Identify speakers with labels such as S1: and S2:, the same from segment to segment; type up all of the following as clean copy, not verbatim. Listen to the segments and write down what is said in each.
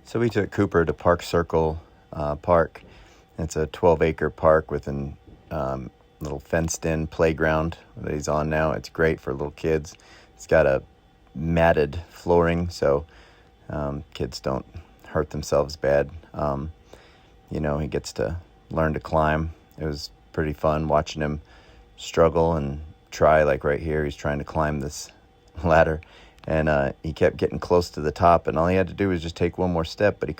S1: So we took Cooper to Park Circle Park. It's a 12-acre park with a little fenced-in playground that he's on now. It's great for little kids. It's got a matted flooring, so kids don't hurt themselves bad. He gets to learn to climb. It was pretty fun watching him struggle and try, like right here. He's trying to climb this ladder, and he kept getting close to the top, and all he had to do was just take one more step, but he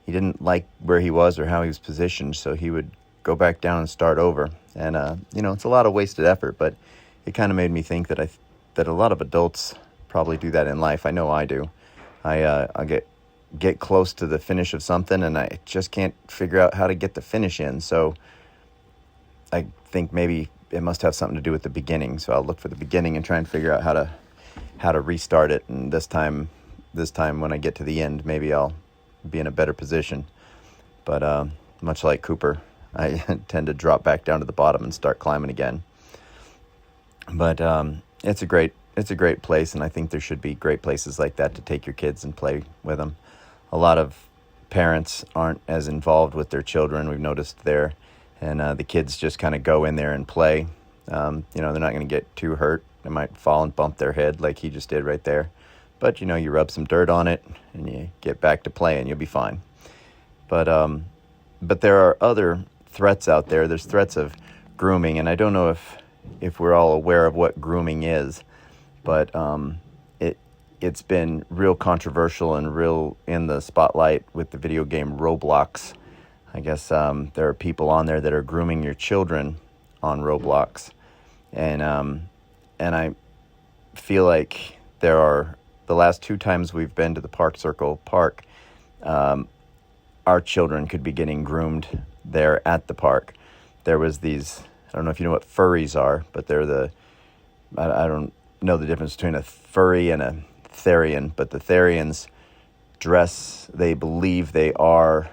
S1: didn't like where he was or how he was positioned, so he would go back down and start over. And it's a lot of wasted effort, but it kind of made me think that a lot of adults probably do that in life. I know I do. I get close to the finish of something, and I just can't figure out how to get the finish in. So I think maybe it must have something to do with the beginning. So I'll look for the beginning and try and figure out how to restart it. And this time when I get to the end, maybe I'll be in a better position. But much like Cooper, I tend to drop back down to the bottom and start climbing again. But it's a great place, and I think there should be great places like that to take your kids and play with them. A lot of parents aren't as involved with their children, we've noticed there, and the kids just kind of go in there and play. They're not going to get too hurt. They might fall and bump their head like he just did right there. But, you rub some dirt on it, and you get back to playing, you'll be fine. But there are other threats out there. There's threats of grooming, and I don't know if we're all aware of what grooming is, but it's been real controversial and real in the spotlight with the video game Roblox. I guess there are people on there that are grooming your children on Roblox, and I feel like the last 2 times we've been to the Park Circle Park, our children could be getting groomed there at the park. There was these, I don't know if you know what furries are, but they're I don't know the difference between a furry and a therian, but the therians they believe they are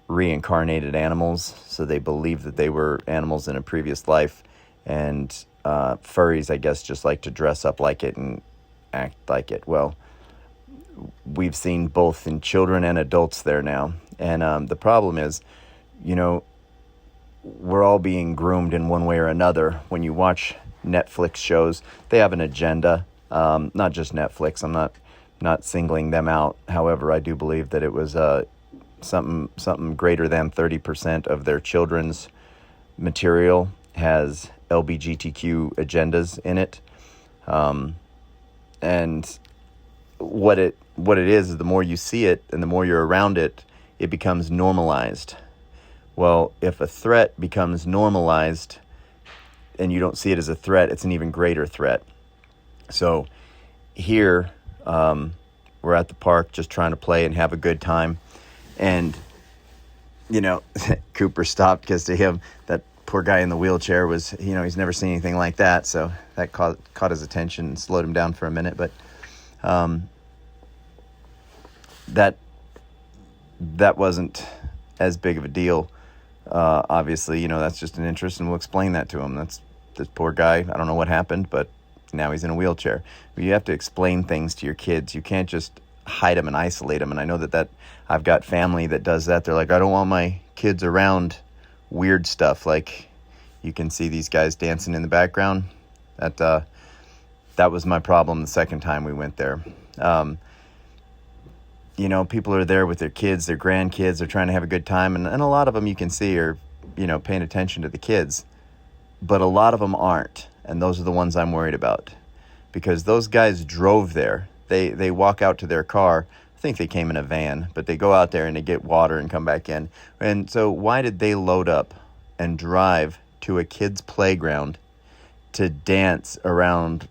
S1: reincarnated animals, so they believe that they were animals in a previous life, and furries, I guess, just like to dress up like it and act like it. Well, we've seen both in children and adults there now, and the problem is, we're all being groomed in one way or another. When you watch Netflix shows, they have an agenda. Not just Netflix. I'm not singling them out. However, I do believe that it was something greater than 30% of their children's material has LGBTQ agendas in it. And what it is the more you see it and the more you're around it, it becomes normalized. Well, if a threat becomes normalized and you don't see it as a threat, it's an even greater threat. So here, we're at the park just trying to play and have a good time. And, Cooper stopped because to him, that poor guy in the wheelchair was, he's never seen anything like that. So that caught his attention and slowed him down for a minute. But that wasn't as big of a deal. Obviously, that's just an interest, and we'll explain that to him. That's this poor guy. I don't know what happened, but now he's in a wheelchair. But you have to explain things to your kids. You can't just hide them and isolate them. And I know that I've got family that does that. They're like, I don't want my kids around weird stuff. Like you can see these guys dancing in the background. That was my problem the second time we went there. People are there with their kids, their grandkids, they're trying to have a good time. And a lot of them you can see are, paying attention to the kids. But a lot of them aren't. And those are the ones I'm worried about. Because those guys drove there. They walk out to their car. I think they came in a van. But they go out there and they get water and come back in. And so why did they load up and drive to a kid's playground to dance around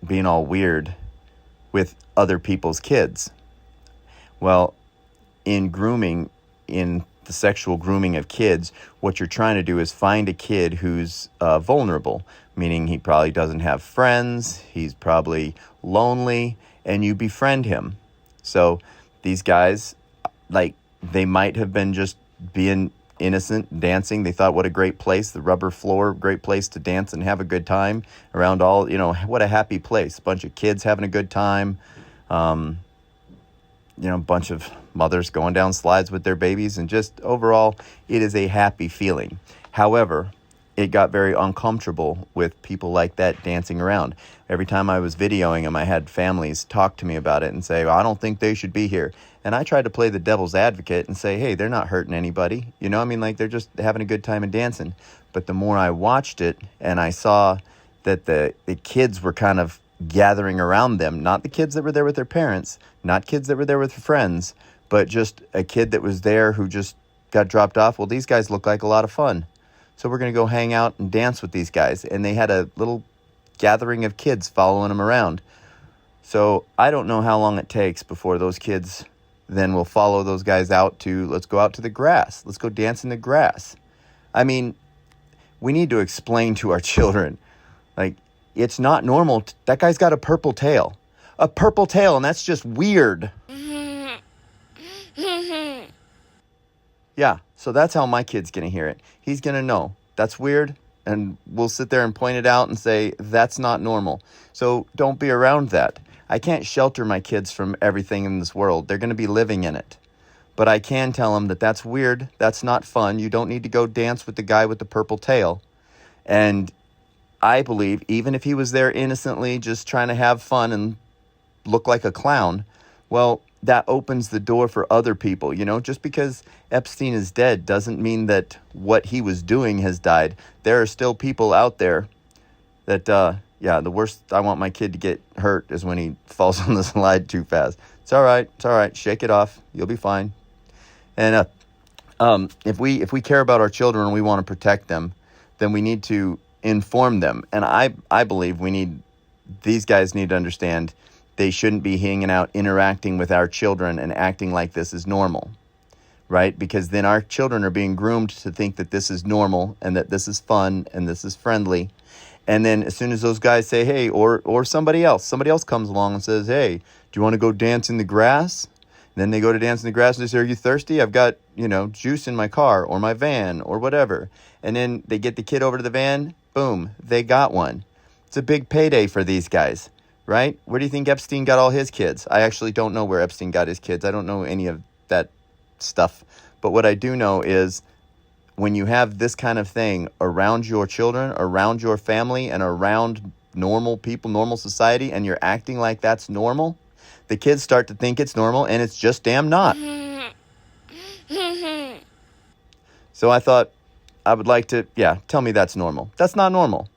S1: being all weird with other people's kids? Well, in grooming, in the sexual grooming of kids, what you're trying to do is find a kid who's vulnerable, meaning he probably doesn't have friends, he's probably lonely, and you befriend him. So these guys, they might have been just being innocent, dancing. They thought, what a great place, the rubber floor, great place to dance and have a good time around all, what a happy place. A bunch of kids having a good time. a bunch of mothers going down slides with their babies, and just overall, it is a happy feeling. However, it got very uncomfortable with people like that dancing around. Every time I was videoing them, I had families talk to me about it and say, well, I don't think they should be here. And I tried to play the devil's advocate and say, hey, they're not hurting anybody. They're just having a good time and dancing. But the more I watched it and I saw that the kids were kind of gathering around them, not the kids that were there with their parents, not kids that were there with friends, but just a kid that was there who just got dropped off. Well, these guys look like a lot of fun. So we're going to go hang out and dance with these guys. And they had a little gathering of kids following them around. So I don't know how long it takes before those kids then will follow those guys out to, let's go out to the grass. Let's go dance in the grass. I mean, we need to explain to our children, like, it's not normal. That guy's got a purple tail. A purple tail, and that's just weird. Yeah, so that's how my kid's going to hear it. He's going to know that's weird, and we'll sit there and point it out and say, that's not normal. So don't be around that. I can't shelter my kids from everything in this world. They're going to be living in it. But I can tell them that that's weird. That's not fun. You don't need to go dance with the guy with the purple tail. And I believe even if he was there innocently just trying to have fun and look like a clown, well, that opens the door for other people. Just because Epstein is dead doesn't mean that what he was doing has died. There are still people out there that, the worst I want my kid to get hurt is when he falls on the slide too fast. It's all right. Shake it off. You'll be fine. And if we care about our children and we want to protect them, then we need to inform them. And I believe these guys need to understand they shouldn't be hanging out, interacting with our children and acting like this is normal, right? Because then our children are being groomed to think that this is normal and that this is fun and this is friendly. And then as soon as those guys say, hey, or somebody else comes along and says, hey, do you want to go dance in the grass? And then they go to dance in the grass and they say, are you thirsty? I've got, juice in my car or my van or whatever. And then they get the kid over to the van. Boom, they got one. It's a big payday for these guys. Right? Where do you think Epstein got all his kids? I actually don't know where Epstein got his kids. I don't know any of that stuff. But what I do know is when you have this kind of thing around your children, around your family, and around normal people, normal society, and you're acting like that's normal, the kids start to think it's normal, and it's just damn not. So I thought I would like to, tell me that's normal. That's not normal.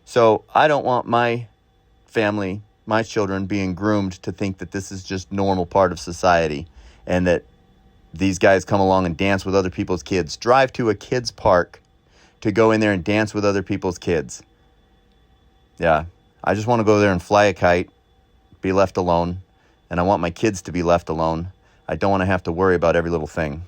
S1: So I don't want my family, my children being groomed to think that this is just normal part of society and that these guys come along and dance with other people's kids, drive to a kid's park to go in there and dance with other people's kids. Yeah, I just want to go there and fly a kite, be left alone, and I want my kids to be left alone. I don't want to have to worry about every little thing.